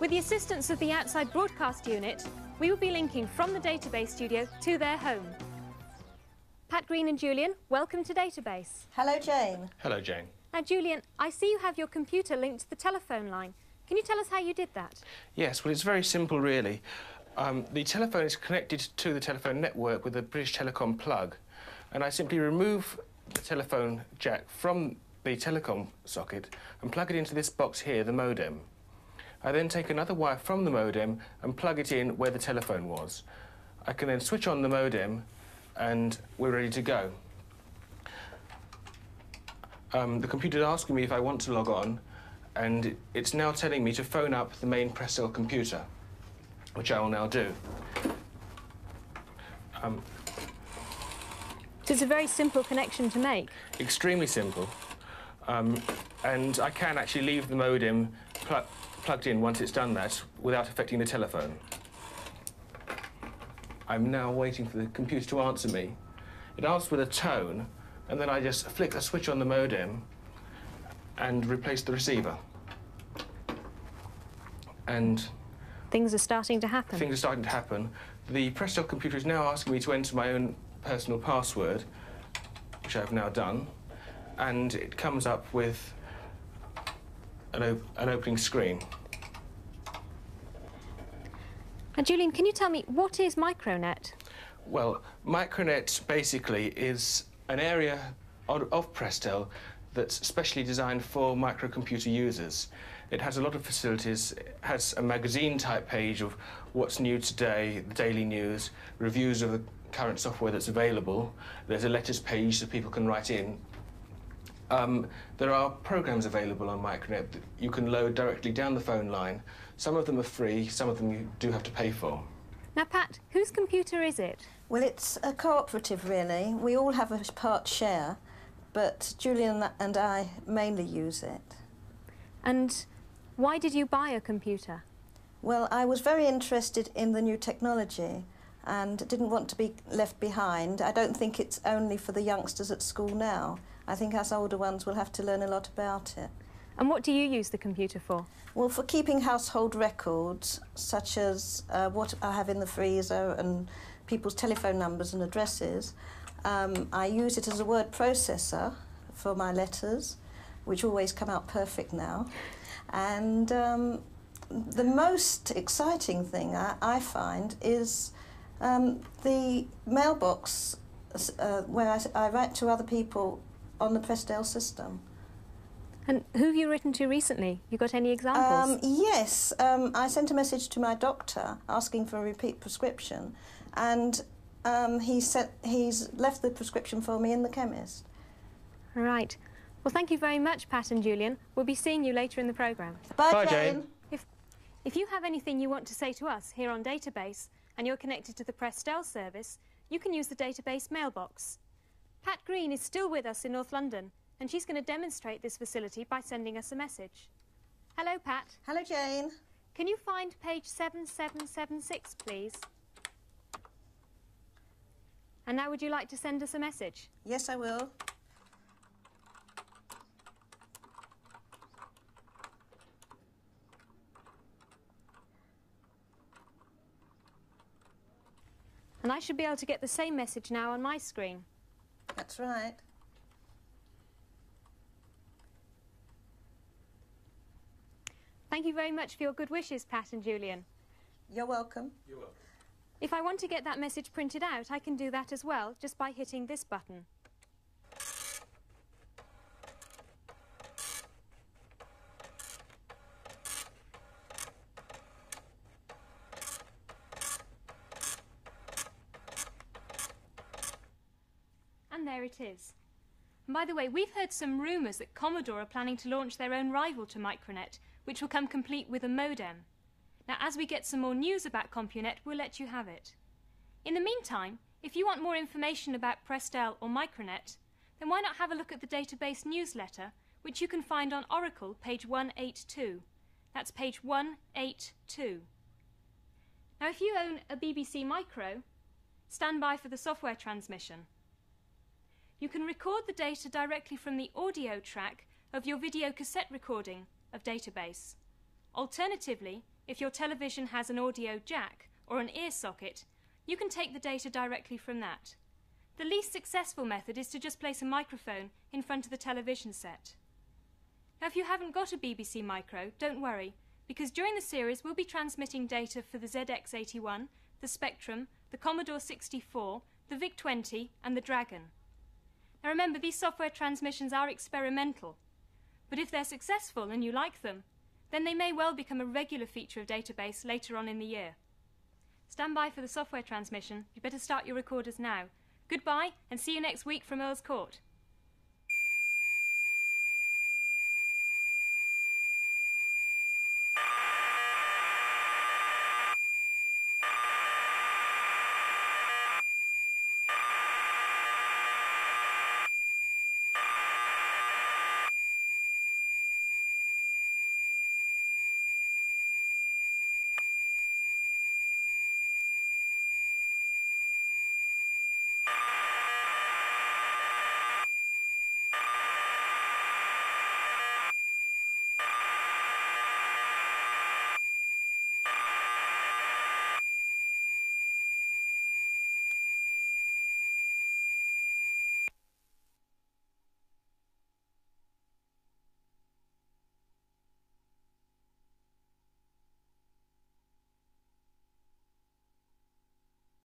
With the assistance of the outside broadcast unit, we will be linking from the database studio to their home. Pat Green and Julian, welcome to Database. Hello, Jane. Hello, Jane. Now, Julian, I see you have your computer linked to the telephone line. Can you tell us how you did that? Yes, well, it's very simple, really. The telephone is connected to the telephone network with a British Telecom plug, and I simply remove the telephone jack from the telecom socket and plug it into this box here, the modem. I then take another wire from the modem and plug it in where the telephone was. I can then switch on the modem and we're ready to go. The computer is asking me if I want to log on, and it's now telling me to phone up the main Prestel computer, which I will now do. So it's a very simple connection to make. Extremely simple. And I can actually leave the modem plugged in once it's done that without affecting the telephone. I'm now waiting for the computer to answer me. It asks with a tone, and then I just flick a switch on the modem and replace the receiver. And things are starting to happen. Things are starting to happen. The Prestel computer is now asking me to enter my own personal password, which I've now done, and it comes up with an opening screen. And Julian, can you tell me, what is Micronet? Well, Micronet basically is an area of Prestel that's specially designed for microcomputer users. It has a lot of facilities. It has a magazine-type page of what's new today, the daily news, reviews of the current software that's available. There's a letters page so people can write in. There are programs available on Micronet that you can load directly down the phone line. Some of them are free, some of them you do have to pay for. Now, Pat, whose computer is it? Well, it's a cooperative, really. We all have a part share, but Julian and I mainly use it. And why did you buy a computer? Well, I was very interested in the new technology and didn't want to be left behind. I don't think it's only for the youngsters at school now. I think us older ones will have to learn a lot about it. And what do you use the computer for? Well, for keeping household records, such as what I have in the freezer and people's telephone numbers and addresses. I use it as a word processor for my letters, which always come out perfect now. And the most exciting thing I find is the mailbox where I write to other people on the Prestel system. And who have you written to recently? You got any examples? Yes, I sent a message to my doctor asking for a repeat prescription, and he's left the prescription for me in the chemist. Right. Well, thank you very much, Pat and Julian. We'll be seeing you later in the programme. Bye, Jane. If you have anything you want to say to us here on Database and you're connected to the Prestel service, you can use the Database mailbox. Pat Green is still with us in North London, and she's going to demonstrate this facility by sending us a message. Hello, Pat. Hello, Jane. Can you find page 7776, please? And now would you like to send us a message? Yes, I will. And I should be able to get the same message now on my screen. That's right. Thank you very much for your good wishes, Pat and Julian. You're welcome. You're welcome. If I want to get that message printed out, I can do that as well, just by hitting this button. And there it is. And by the way, we've heard some rumours that Commodore are planning to launch their own rival to Micronet, which will come complete with a modem. Now, as we get some more news about CompuNet, we'll let you have it. In the meantime, if you want more information about Prestel or Micronet, then why not have a look at the Database newsletter, which you can find on Oracle, page 182. That's page 182. Now, if you own a BBC Micro, stand by for the software transmission. You can record the data directly from the audio track of your video cassette recording of Database. Alternatively, if your television has an audio jack or an ear socket, you can take the data directly from that. The least successful method is to just place a microphone in front of the television set. Now, if you haven't got a BBC Micro, don't worry, because during the series we'll be transmitting data for the ZX81, the Spectrum, the Commodore 64, the VIC-20 and the Dragon. Now remember, these software transmissions are experimental, but if they're successful and you like them, then they may well become a regular feature of Database later on in the year. Stand by for the software transmission. You better start your recorders now. Goodbye and see you next week from Earl's Court.